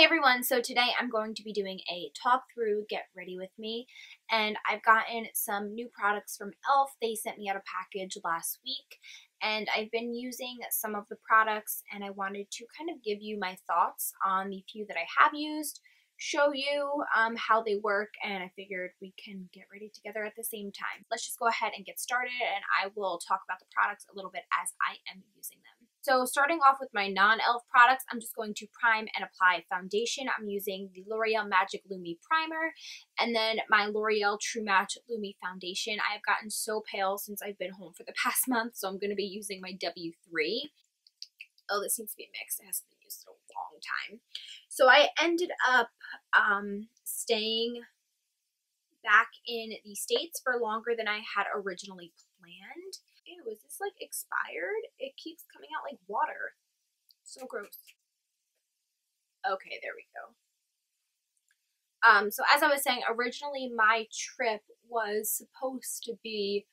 Hey everyone, so today I'm going to be doing a talk through get ready with me, and I've gotten some new products from e.l.f. They sent me out a package last week and I've been using some of the products, and I wanted to kind of give you my thoughts on the few that I have used, show you how they work, and I figured we can get ready together at the same time. Let's just go ahead and get started, and I will talk about the products a little bit as I am using them. So starting off with my non-e.l.f. products, I'm just going to prime and apply foundation. I'm using the L'Oreal Magic Lumi Primer and then my L'Oreal True Match Lumi Foundation. I have gotten so pale since I've been home for the past month, so I'm going to be using my W3. Oh, this seems to be mixed. It hasn't been used in a long time. So I ended up staying back in the States for longer than I had originally planned. Ew, is this like expired? It keeps coming out like water. So gross. Okay, there we go. So as I was saying, originally my trip was supposed to be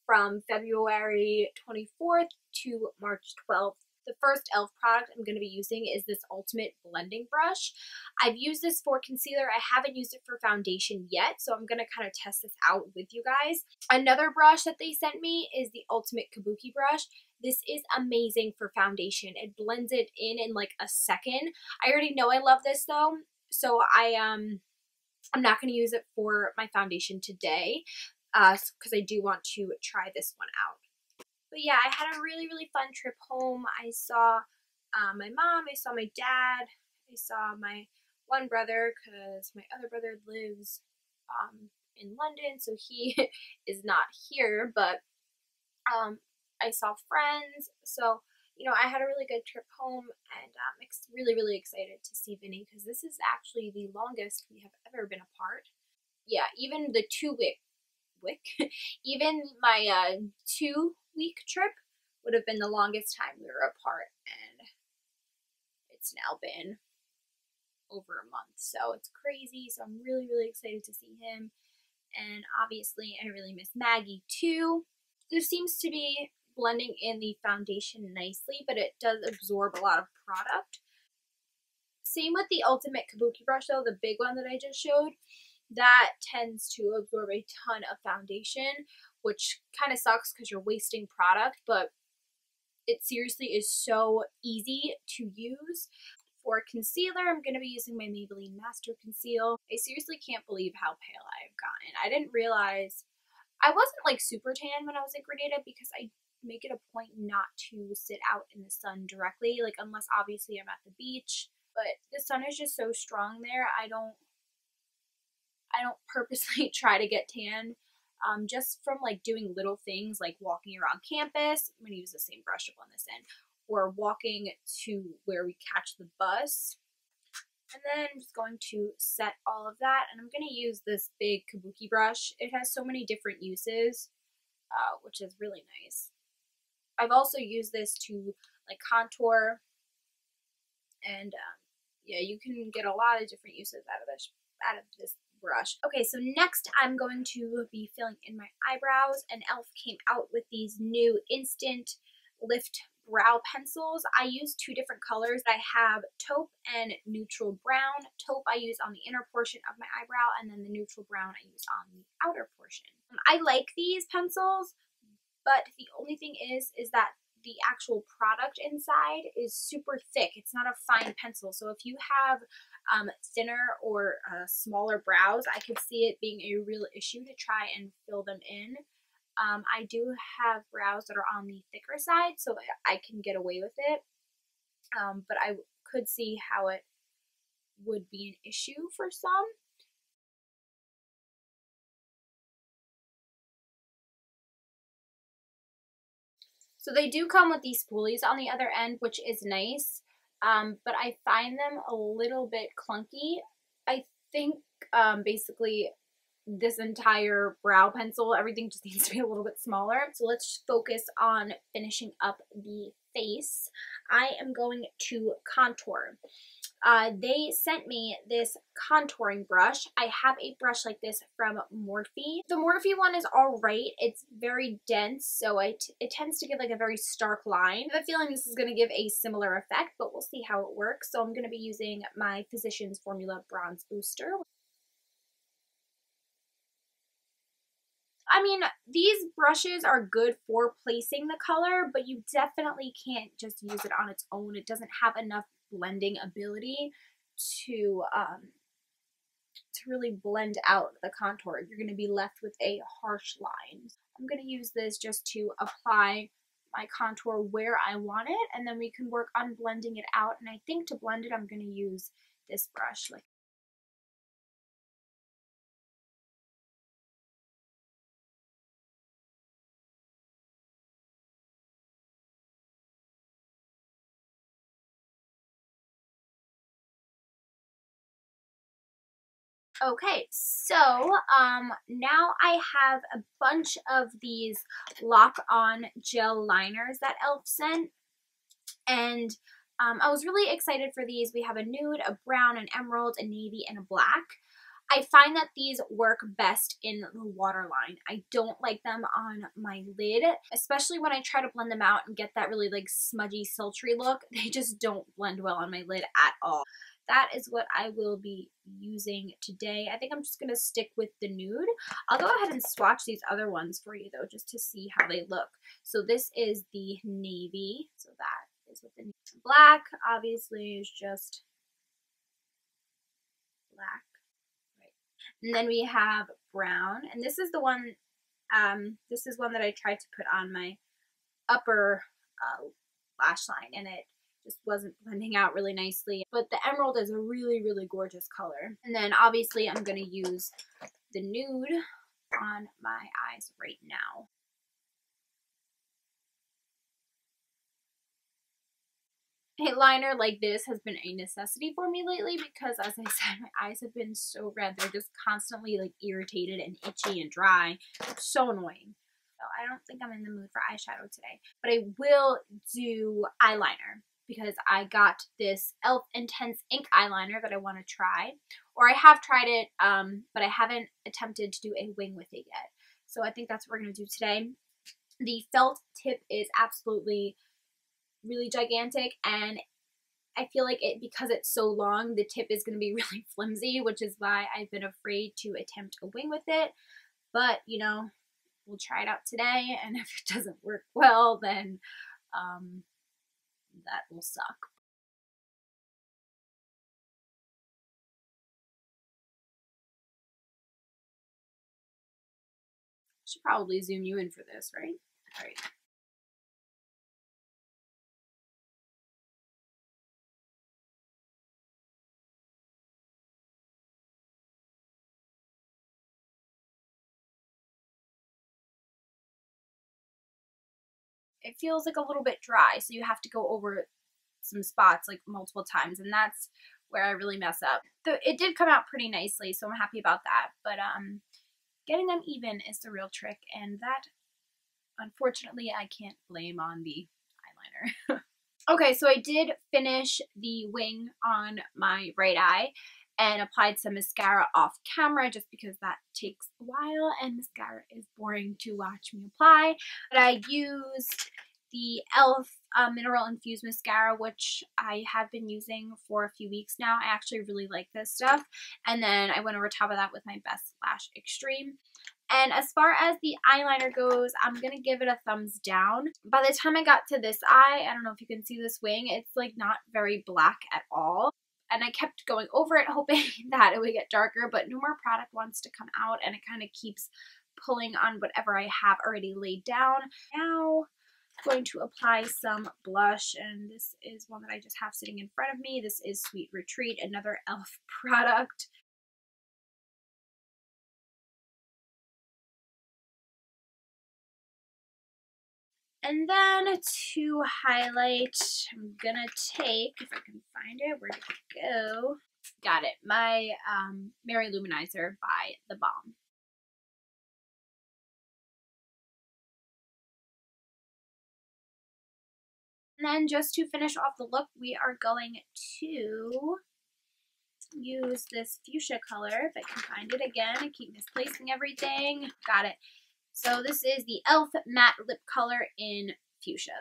from February 24th to March 12th. The first e.l.f. product I'm going to be using is this Ultimate Blending Brush. I've used this for concealer. I haven't used it for foundation yet, so I'm going to kind of test this out with you guys. Another brush that they sent me is the Ultimate Kabuki Brush. This is amazing for foundation. It blends it in like a second. I already know I love this though, so I'm not going to use it for my foundation today because I do want to try this one out. But yeah, I had a really, really fun trip home. I saw my mom, I saw my dad, I saw my one brother because my other brother lives in London, so he is not here, but I saw friends. So, you know, I had a really good trip home, and I'm really, really excited to see Vinny because this is actually the longest we have ever been apart. Yeah, even the even my 2-week trip would have been the longest time we were apart, and it's now been over a month, so it's crazy. So I'm really, really excited to see him, and obviously I really miss Maggie too. This seems to be blending in the foundation nicely, but it does absorb a lot of product. Same with the Ultimate Kabuki Brush though, the big one that I just showed. That tends to absorb a ton of foundation, which kind of sucks because you're wasting product, but it seriously is so easy to use. For concealer, I'm going to be using my Maybelline Master Conceal. I seriously can't believe how pale I've gotten. I didn't realize, I wasn't like super tan when I was in Grenada because I make it a point not to sit out in the sun directly, like unless obviously I'm at the beach, but the sun is just so strong there. I don't purposely try to get tan, just from like doing little things like walking around campus. I'm going to use the same brush to blend this in, or walking to where we catch the bus. And then I'm just going to set all of that, and I'm going to use this big Kabuki brush. It has so many different uses, which is really nice. I've also used this to like contour, and yeah, you can get a lot of different uses out of this brush. Okay, so next I'm going to be filling in my eyebrows, and e.l.f. came out with these new Instant Lift Brow Pencils. I use 2 different colors. I have taupe and neutral brown. Taupe I use on the inner portion of my eyebrow, and then the neutral brown I use on the outer portion. I like these pencils, but the only thing is that the actual product inside is super thick. It's not a fine pencil. So if you have thinner or smaller brows, I could see it being a real issue to try and fill them in. I do have brows that are on the thicker side, so I can get away with it. But I could see how it would be an issue for some. So they do come with these spoolies on the other end, which is nice, but I find them a little bit clunky. I think basically this entire brow pencil, everything just needs to be a little bit smaller. So let's focus on finishing up the face. I am going to contour. they sent me this contouring brush. I have a brush like this from Morphe. The Morphe one is alright. It's very dense, so it tends to give like a very stark line. I have a feeling this is going to give a similar effect, but we'll see how it works. So I'm going to be using my Physicians Formula Bronze Booster. I mean, these brushes are good for placing the color, but you definitely can't just use it on its own. It doesn't have enough blending ability to really blend out the contour. You're going to be left with a harsh line. I'm going to use this just to apply my contour where I want it, and then we can work on blending it out. And I think to blend it, I'm going to use this brush. Okay, so now I have a bunch of these lock-on gel liners that e.l.f. sent, and I was really excited for these. We have a nude, a brown, an emerald, a navy, and a black. I find that these work best in the waterline. I don't like them on my lid, especially when I try to blend them out and get that really like smudgy, sultry look. They just don't blend well on my lid at all. That is what I will be using today. I think I'm just going to stick with the nude. I'll go ahead and swatch these other ones for you though, just to see how they look. So this is the navy. So that is what the black obviously is just black. And then we have brown, and this is the one, this is one that I tried to put on my upper lash line, and it just wasn't blending out really nicely. But the emerald is a really, really gorgeous color. And then obviously I'm going to use the nude on my eyes right now. A liner like this has been a necessity for me lately because, as I said, my eyes have been so red. They're just constantly like irritated and itchy and dry. It's so annoying. So I don't think I'm in the mood for eyeshadow today. But I will do eyeliner because I got this e.l.f. Intense Ink eyeliner that I want to try. Or I have tried it, but I haven't attempted to do a wing with it yet. So I think that's what we're going to do today. The felt tip is absolutely really gigantic, and I feel like it, because it's so long, the tip is going to be really flimsy, which is why I've been afraid to attempt a wing with it. But, you know, we'll try it out today, and if it doesn't work well, then that will suck. Should probably zoom you in for this, right? All right. It feels like a little bit dry, so you have to go over some spots like multiple times, and that's where I really mess up. It did come out pretty nicely, so I'm happy about that, but getting them even is the real trick, and that, unfortunately, I can't blame on the eyeliner. Okay, so I did finish the wing on my right eye and applied some mascara off camera just because that takes a while and mascara is boring to watch me apply. But I used the e.l.f. Mineral Infused Mascara, which I have been using for a few weeks now. I actually really like this stuff. And then I went over top of that with my Best Lash Extreme. And as far as the eyeliner goes, I'm going to give it a thumbs down. By the time I got to this eye, I don't know if you can see this wing, it's like not very black at all. And I kept going over it hoping that it would get darker, but no more product wants to come out, and it kind of keeps pulling on whatever I have already laid down. Now I'm going to apply some blush, and this is one that I just have sitting in front of me. This is Sweet Retreat, another e.l.f. product. And then to highlight, I'm gonna take, if I can find it, where did it go? Got it, my Mary Luminizer by The Balm. And then just to finish off the look, we are going to use this fuchsia color, if I can find it again. I keep misplacing everything. Got it. So this is the e.l.f. matte lip color in fuchsia.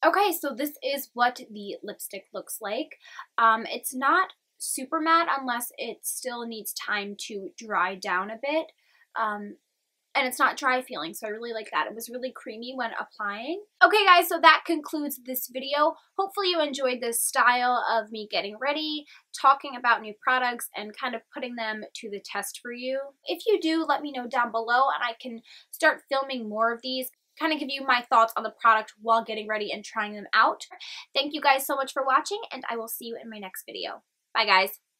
Okay, so this is what the lipstick looks like. It's not super matte unless it still needs time to dry down a bit. And it's not dry feeling, so I really like that. It was really creamy when applying. Okay guys, so that concludes this video. Hopefully you enjoyed this style of me getting ready, talking about new products, and kind of putting them to the test for you. If you do, let me know down below and I can start filming more of these, kind of give you my thoughts on the product while getting ready and trying them out. Thank you guys so much for watching, and I will see you in my next video. Bye guys.